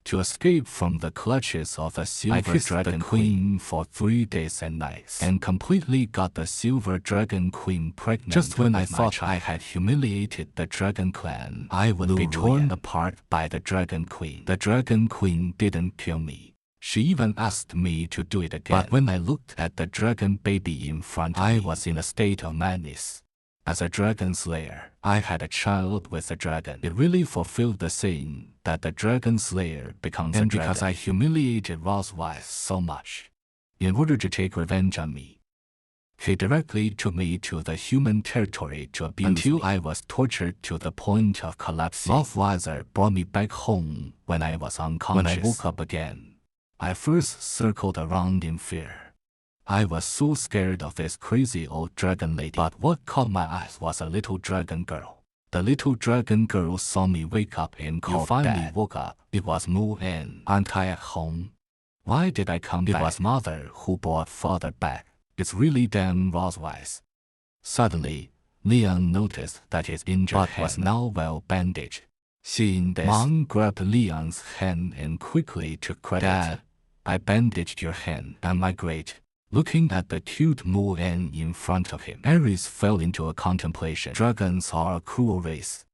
To escape from the clutches of the Silver Dragon Queen for 3 days and nights, and completely got the Silver Dragon Queen pregnant. Just when I thought I had humiliated the Dragon Clan, I would be torn apart by the Dragon Queen. The Dragon Queen didn't kill me. She even asked me to do it again. But when I looked at the dragon baby in front of me, I was in a state of madness. As a dragon slayer, I had a child with a dragon. It really fulfilled the saying that the dragon slayer becomes a dragon. And because I humiliated Roswise so much, in order to take revenge on me, he directly took me to the human territory to abuse until me. I was tortured to the point of collapsing. Roswise brought me back home when I was unconscious. When I woke up again, I first circled around in fear. I was so scared of this crazy old dragon lady. But what caught my eyes was a little dragon girl. The little dragon girl saw me wake up and called. You finally woke up. It was Mu-En. Aren't I at home? Why did I come back? It was mother who brought father back. It's really damn Roswise. Suddenly, Leon noticed that his injured hand was now well bandaged. Seeing this, Mom grabbed Leon's hand and quickly took credit. Dad, I bandaged your hand. Am I great? Looking at the cute Mu-En in front of him, Aries fell into a contemplation. Dragons are a cruel race,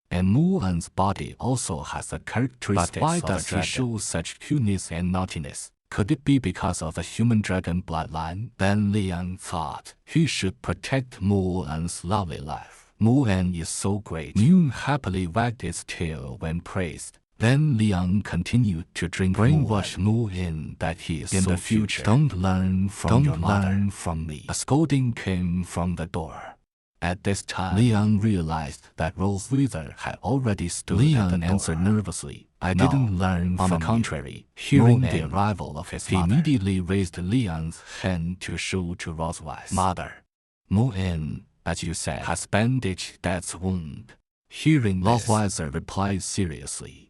and Mu-En's body also has the characteristics of a dragon. But why does he show such cuteness and naughtiness? Could it be because of the human dragon bloodline? Then Leon thought he should protect Mu-En's lovely life. Mu-En is so great. Moon happily wagged its tail when praised. Then Leon continued to brainwash Mu-En that he is in so the future. Don't learn from your mother. Learn from me. A scolding came from the door. At this time, Leon realized that Rosewither had already stood at the door. Leon answered nervously, I didn't learn from you. On the contrary, hearing the arrival of his mother, he immediately raised Leon's hand to show to Rosewise. Mother, Mu-En, as you said, has bandaged Dad's wound. Hearing this, Rosewither replied seriously,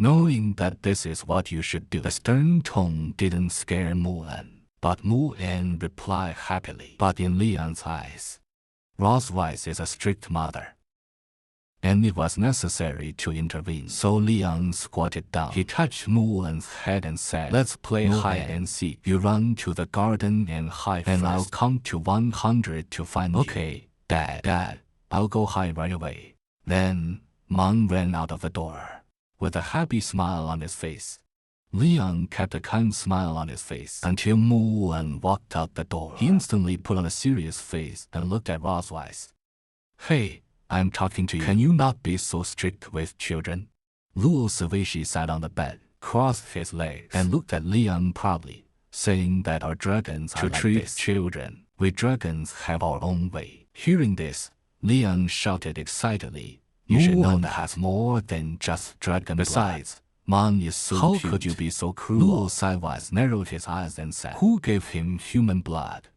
knowing that this is what you should do. The stern tone didn't scare Mu-En, but Mu-En replied happily. But in Leon's eyes, Rosewise is a strict mother, and it was necessary to intervene. So Leon squatted down. He touched Mu-En's head and said, let's play hide and seek. You run to the garden and hide and first. I'll count to 100 to find you. Okay, Dad, I'll go hide right away. Then, Mom ran out of the door with a happy smile on his face. Leon kept a kind smile on his face until Mu-En walked out the door. He instantly put on a serious face and looked at Rosewise. Hey, I'm talking to you. Can you not be so strict with children? Luo Savishi sat on the bed, crossed his legs, and looked at Leon proudly, saying that our dragons are like this. Children. We dragons have our own way. Hearing this, Leon shouted excitedly, you should know that has more than just dragon blood. Besides, Mon is so cute. How could you be so cruel? Luo Sidewise narrowed his eyes and said, who gave him human blood?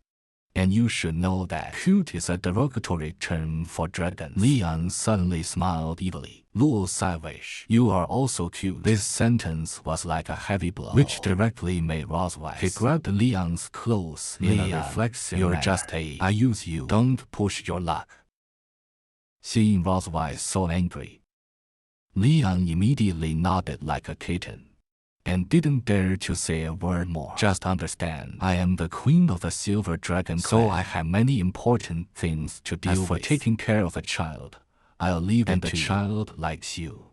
And you should know that cute is a derogatory term for dragons. Leon suddenly smiled evilly. Luo Sidewise, you are also cute. This sentence was like a heavy blow, which directly made Rosewise. He grabbed Leon's clothes in a reflexive manner. You're just I use you. Don't push your luck. Seeing Rosewise so angry, Leon immediately nodded like a kitten and didn't dare to say a word more. Just understand, I am the queen of the Silver Dragon Clan, so I have many important things to deal with. As for taking care of a child, I'll leave it to you. And the child likes you.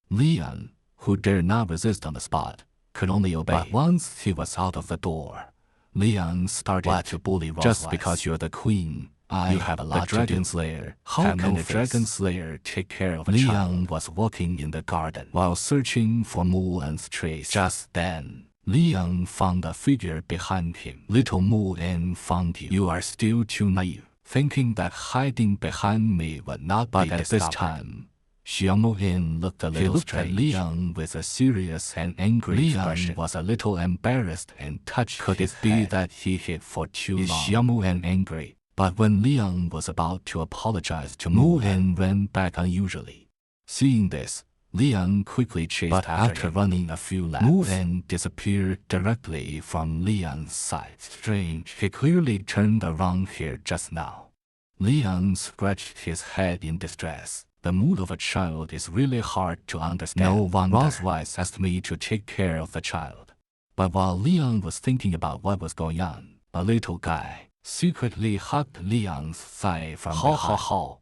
Leon, who dared not resist on the spot, could only obey. But once he was out of the door, Leon started to bully Rosewise. Just because you're the queen, you have a lot to do. Dragon Slayer. How can a Dragon Slayer take care of a child? Leon was walking in the garden while searching for Mu-En's trace. Just then, Leon found a figure behind him. Little Mu-En found you. You are still too naive, thinking that hiding behind me would not be discovered. But at this time, Xiao Mu-En looked a little strange. At Leon with a serious and angry expression. Leon was a little embarrassed and touched his head. Could it be that he hid for too long? Is Xiao Mu-En angry? But when Leon was about to apologize to Mu-En ran back unusually. Seeing this, Leon quickly chased after running a few laps, Mu-En disappeared directly from Leon's sight. Strange, he clearly turned around here just now. Leon scratched his head in distress. The mood of a child is really hard to understand. No wonder Roswise asked me to take care of the child. But while Leon was thinking about what was going on, a little guy secretly hugged Leon's thigh from behind. Ha ha ha.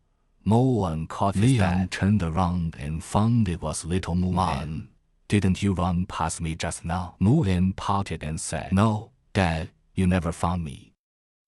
Moon caught his Leon turned around and found it was little Moon. Didn't you run past me just now? Moon pouted and said, No, Dad, you never found me.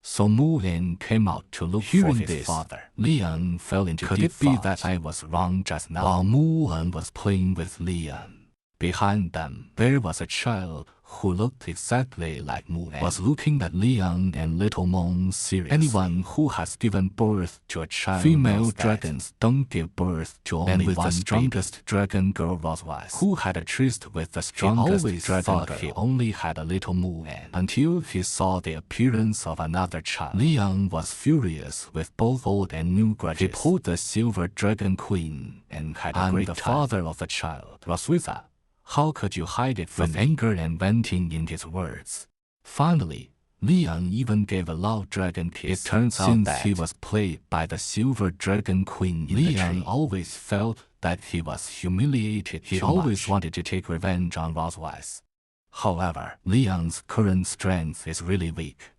So Moon came out to look for his father. Leon fell into deep thought. Could it be that I was wrong just now? While Moon was playing with Leon, behind them, there was a child who looked exactly like Moon, was looking at Leon and little Moon seriously. Anyone who has given birth to a child, female dragons don't give birth to only one. And with the strongest dragon girl Roswise, who had a tryst with the strongest dragon girl, he only had a little Moon until he saw the appearance of another child. Leon was furious with both old and new grudges. He pulled the silver dragon queen and had a great time. The father of the child, Roswitha. How could you hide it from anger and venting in his words? Finally, Leon even gave a loud dragon kiss. It turns out that he was played by the silver dragon queen in Leon always felt that he was humiliated. He always wanted to take revenge on Roswise. However, Leon's current strength is really weak,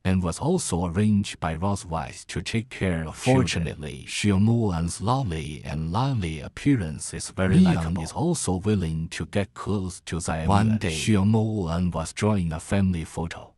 and was also arranged by Roswise to take care of. Fortunately, Xiaomuan's lovely and lively appearance is very likable. Leon is also willing to get close to Zaimuan. One day, Xiaomuan was drawing a family photo.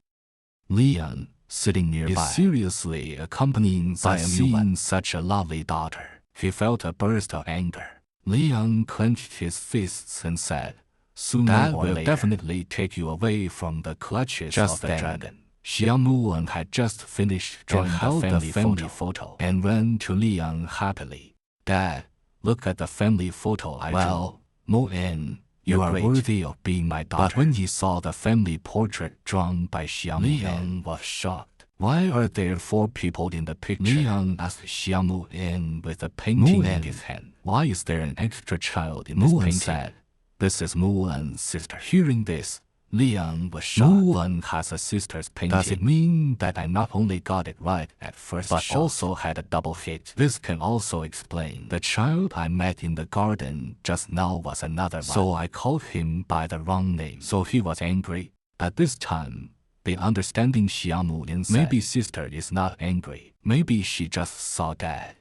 Leon, sitting nearby, is seriously accompanying Zaimuan. Seeing such a lovely daughter, he felt a burst of anger. Leon clenched his fists and said, Sooner or later, definitely take you away from the clutches of the dragon. Xiaomuan had just finished drawing the family photo and ran to Leon happily. Dad, look at the family photo I drew. Well, Moon, you are worthy of being my daughter. But when he saw the family portrait drawn by Xiaomuan, Leon was shocked. Why are there 4 people in the picture? Leon asked Xiaomuan with a painting in his hand. Why is there an extra child in this painting? Said, This is Muan's sister. Hearing this, Leon was shocked. Muan has a sister's painting. Does it mean that I not only got it right at first but also had a double hit? This can also explain. The child I met in the garden just now was another one. So I called him by the wrong name. So he was angry. At this time, the understanding Xiaomuan said, maybe sister is not angry. Maybe she just saw Dad.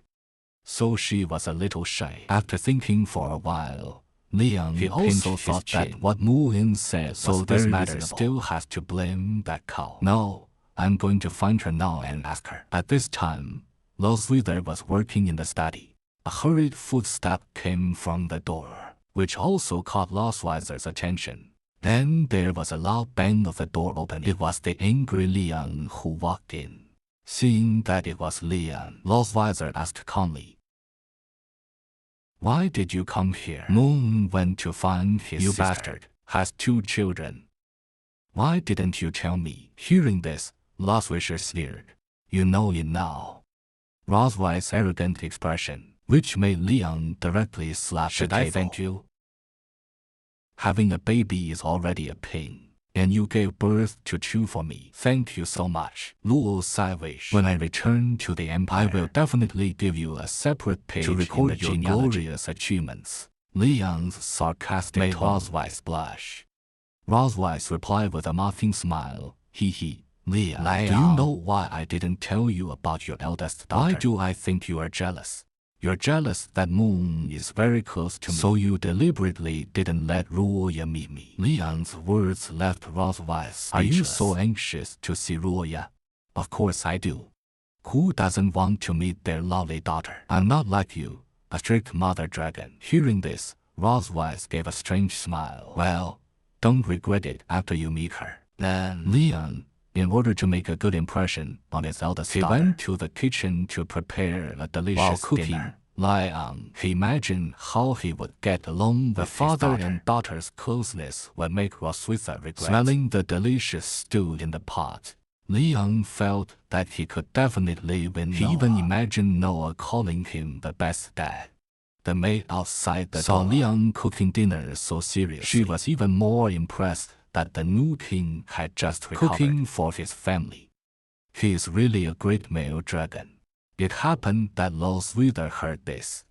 So she was a little shy. After thinking for a while, Leon also thought that what Moon said so this matter still has to blame that cow. No, I'm going to find her now and ask her. At this time, Roswitha was working in the study. A hurried footstep came from the door, which also caught Roswitha's attention. Then there was a loud bang of the door opening. It was the angry Leon who walked in. Seeing that it was Leon, Roswitha asked calmly, Why did you come here? Moon went to find his sister. You bastard, has 2 children. Why didn't you tell me? Hearing this, Roswitha sneered. You know it now. Roswitha's arrogant expression, which made Leon directly slap the table. Should I thank you? Having a baby is already a pain. And you gave birth to 2 for me. Thank you so much. Luo Saiwish. When I return to the Empire, I will definitely give you a separate page to record your glorious achievements. Leon's sarcastic made Roswitha blush. Roswitha replied with a mocking smile. Hee hee. Leon, do you know why I didn't tell you about your eldest daughter? Why do I think you are jealous? You're jealous that Moon is very close to me, so you deliberately didn't let Ruoya meet me. Leon's words left Roswitha speechless. Are you so anxious to see Ruoya? Of course I do. Who doesn't want to meet their lovely daughter? I'm not like you, a strict mother dragon. Hearing this, Roswitha gave a strange smile. Well, don't regret it after you meet her. Then Leon, in order to make a good impression on his eldest daughter, he went to the kitchen to prepare a delicious dinner. He imagined how he would get along with the father and daughter's closeness would make Roswitha regret. Smelling the delicious stew in the pot, Leon felt that he could definitely win Noah. He even imagined Noah calling him the best dad. The maid outside the door saw Leon cooking dinner so seriously. She was even more impressed that the new king had just recovered. Cooking for his family. He is really a great male dragon. It happened that Roswitha heard this.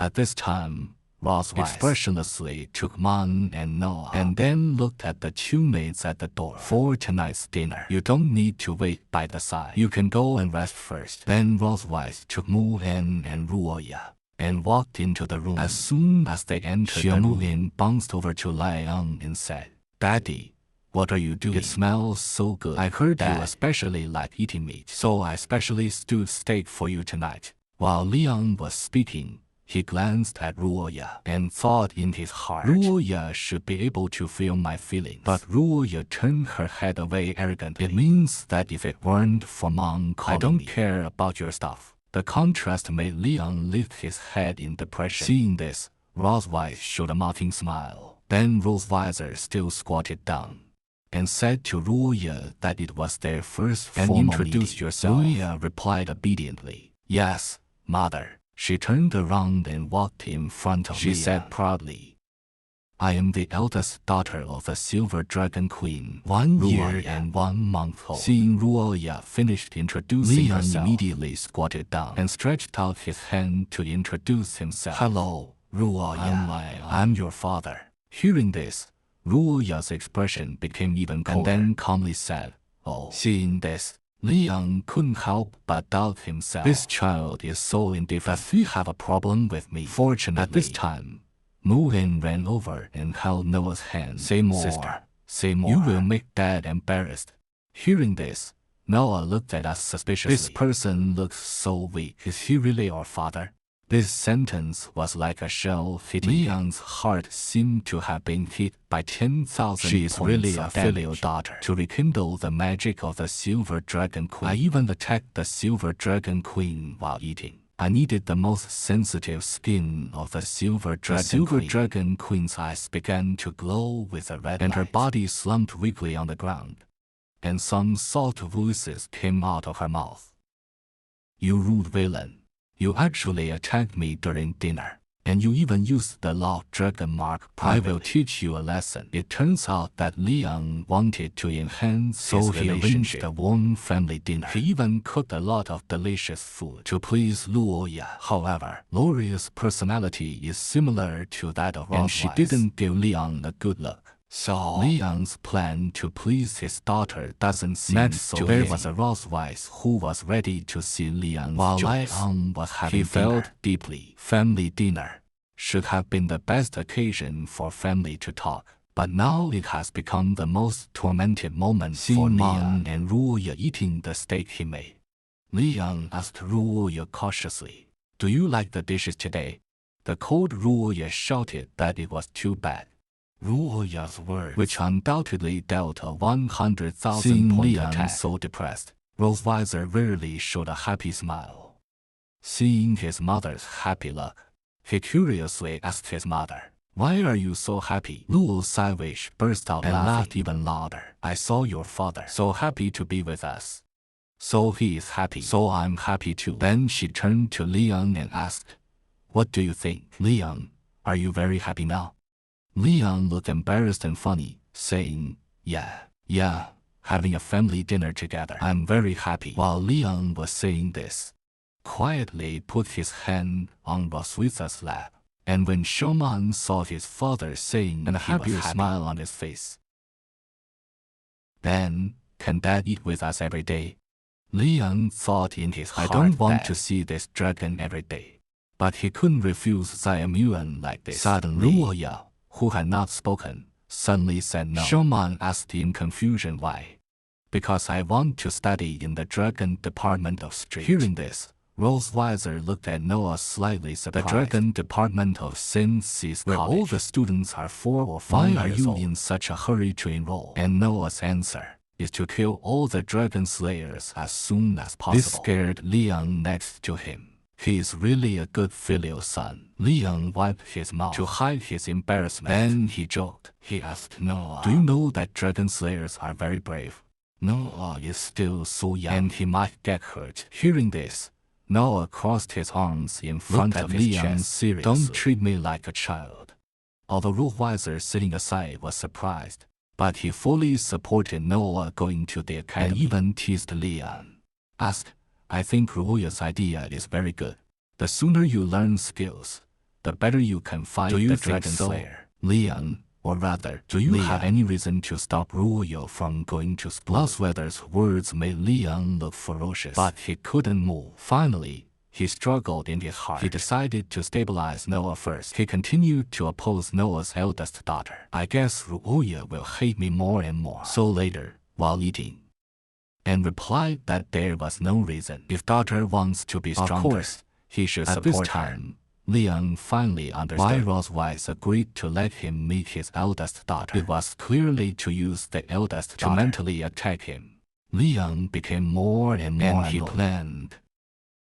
At this time, Ross expressionlessly took Man and Noah and then looked at the two maids at the door. For tonight's dinner, you don't need to wait by the side. You can go and rest first. Then Ross Weiss took Mu-En and Ruoya and walked into the room. As soon as they entered the room, Mu-En bounced over to Liang and said, "Daddy, what are you doing? It smells so good. I heard that you especially like eating meat, so I specially stewed steak for you tonight." While Liang was speaking, he glanced at Ruoya and thought in his heart, Ruoya should be able to feel my feelings. But Ruoya turned her head away arrogantly. It means that if it weren't for Mom calling I don't care about your stuff. The contrast made Liang lift his head in depression. Seeing this, Ross Weiss showed a mocking smile. Then Rosewiser still squatted down and said to Ruoya that it was their first formal meeting. And introduce yourself. Ruoya replied obediently, "Yes, mother." She turned around and walked in front of She said proudly, "I am the eldest daughter of a silver dragon queen, 1 year and 1 month old." Seeing Ruoya finished introducing herself, immediately squatted down and stretched out his hand to introduce himself. "Hello, Ruoya. I'm your father." Hearing this, Ruoya's expression became even colder, and then calmly said, "Oh." Seeing this, Liang couldn't help but doubt himself. This child is so indifferent. Does he have a problem with me? Fortunately, at this time, Mu-En ran over and held Noah's hand. "Say more, sister. Say more. You will make Dad embarrassed." Hearing this, Noah looked at us suspiciously. "This person looks so weak. Is he really our father?" This sentence was like a shell hitting Liang's heart seemed to have been hit by 10,000 She is really a filial daughter. To rekindle the magic of the Silver Dragon Queen, I even attacked the Silver Dragon Queen while eating. I needed the most sensitive skin of the Silver Dragon Queen. The Silver Dragon Queen's eyes began to glow with a red light, and her body slumped weakly on the ground, and some soft voices came out of her mouth. "You rude villain. You actually attacked me during dinner, and you even used the locked dragon mark privately. I will teach you a lesson." It turns out that Liang wanted to enhance his relationship. He arranged a warm family dinner. He even cooked a lot of delicious food to please Luoya. However, Loria's personality is similar to that of Ross, and she didn't give Liang a good look. So Liang's plan to please his daughter doesn't seem so There was a Ross Weiss who was ready to see Liang's while Liang was having He felt deeply. Family dinner should have been the best occasion for family to talk, but now it has become the most tormented moment for Liang and Ruoya eating the steak he made. Liang asked Ruoya cautiously, "Do you like the dishes today?" The cold Ruoya shouted that it was too bad. Ruoya's words, which undoubtedly dealt a 100,000-point attack, so depressed, Rosewiser rarely showed a happy smile. Seeing his mother's happy look, he curiously asked his mother, "Why are you so happy?" Luo Saiwish burst out and laughed even louder. "I saw your father, so happy to be with us. So he is happy, so I'm happy too." Then she turned to Liang and asked, "What do you think? Liang, are you very happy now?" Liang looked embarrassed and funny, saying, Yeah, having a family dinner together. I'm very happy." While Liang was saying this, quietly put his hand on Roswitha's lap, and when Shoman saw his father saying and a happier smile on his face, "Then, can Dad eat with us every day?" Liang thought in his heart, "I don't want to see this dragon every day." But he couldn't refuse Zayamyuan like this. Suddenly, Ruoya, who had not spoken, suddenly said no. Shoman asked in confusion why. "Because I want to study in the Dragon Department of Street." Hearing this, Rosewiser looked at Noah slightly surprised. "The Dragon Department of Sin Seas College, where all the students are 4 or 5 Why are you in such a hurry to enroll?" And Noah's answer is to kill all the Dragon Slayers as soon as possible. This scared Liang next to him. He is really a good filial son. Liang wiped his mouth to hide his embarrassment. Then he joked. He asked Noah, "Do you know that dragon slayers are very brave?" Noah is still so young, and he might get hurt. Hearing this, Noah crossed his arms in front of his chest. Seriously. "Don't treat me like a child." Although Rosewiser sitting aside was surprised, but he fully supported Noah going to the academy and even teased Liang. Asked, "I think Ruoya's idea is very good. The sooner you learn skills, the better you can fight the Dragon Slayer. Leon, or rather, do you have any reason to stop Ruoyo from going to school? Lossweather's words made Leon look ferocious, but he couldn't move. Finally, he struggled in his heart. He decided to stabilize Noah first. He continued to oppose Noah's eldest daughter. I guess Ruoya will hate me more and more. So later, while eating, and replied that there was no reason. If daughter wants to be stronger, of course, he should support her. Leon finally understood why Rosewise agreed to let him meet his eldest daughter. It was clearly to use the eldest daughter to mentally attack him. Leon became more and more annoyed.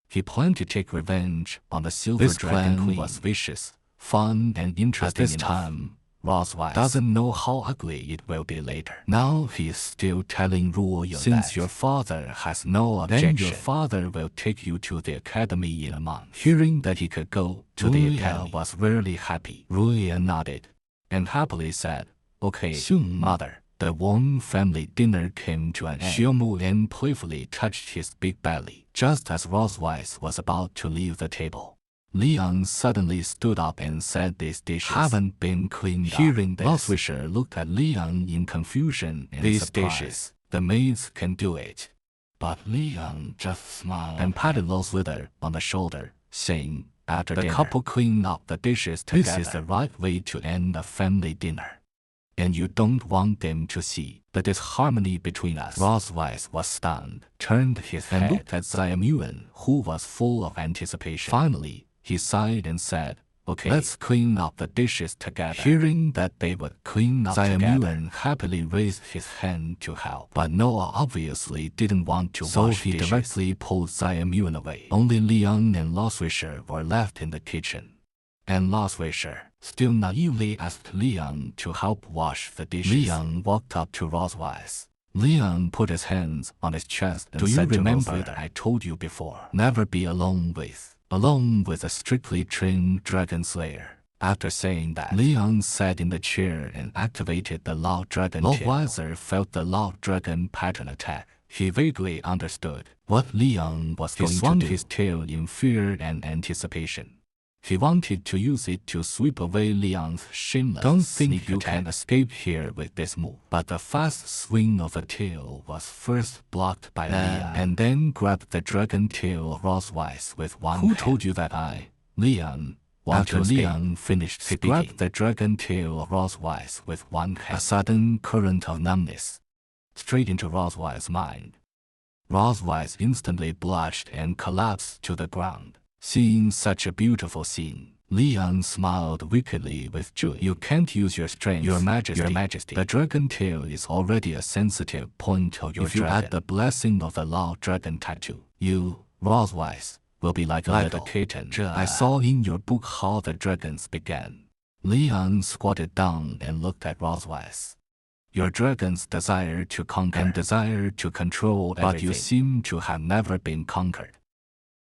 He planned to take revenge on the Silver Dragon Queen. This plan was vicious, fun, and interesting. At this time, Rosewise doesn't know how ugly it will be later. Now he is still telling Ruoyo since your father has no objection, then your father will take you to the academy in a month. Hearing that he could go to the academy was really happy. Ruoya nodded and happily said, "Okay, soon, mother." The Wong family dinner came to an end. Xiaomu playfully touched his big belly just as Rosewise was about to leave the table. Leon suddenly stood up and said these dishes haven't been cleaned up. Hearing this, Losswisher looked at Leon in confusion and these surprise. Dishes, the maids can do it. But Leon just smiled and patted Losswither on the shoulder, saying, after the couple clean up the dishes together. This is the right way to end a family dinner. And you don't want them to see the disharmony between us. Rosewise was stunned, turned his head, and looked at Xiaomuan, who was full of anticipation. Finally, he sighed and said, "Okay, let's clean up the dishes together." Hearing that they would clean up together, happily raised his hand to help. But Noah obviously didn't want to wash dishes, so he directly pulled Xiaomuan away. Only Leon and Losswisher were left in the kitchen. And Losswisher still naively asked Leon to help wash the dishes. Leon walked up to Rosewise. Leon put his hands on his chest and said, "Do you remember that I told you before? Never be alone with a strictly trained Dragon Slayer." After saying that, Leon sat in the chair and activated the Loud Dragon tail. Losswiser felt the Loud Dragon pattern attack. He vaguely understood what Leon was going to do. He swung his tail in fear and anticipation. He wanted to use it to sweep away Leon's shameless Don't think you can escape here with this move. But the fast swing of the tail was first blocked by Leon, and then grabbed the dragon tail Rosewise with one hand. Who told you that Leon, after Leon finished speaking, grabbed the dragon tail Rosewise with one hand. A sudden current of numbness straight into Rosewise's mind. Rosewise instantly blushed and collapsed to the ground. Seeing such a beautiful scene, Leon smiled wickedly with joy. "You can't use your strength, Your Majesty. The dragon tail is already a sensitive point of your dragon. If you add the blessing of the Loud Dragon tattoo, you, Rosewise, will be like a little kitten. I saw in your book how the dragons began." Leon squatted down and looked at Rosewise. "Your dragons desire to conquer and desire to control everything, but you seem to have never been conquered.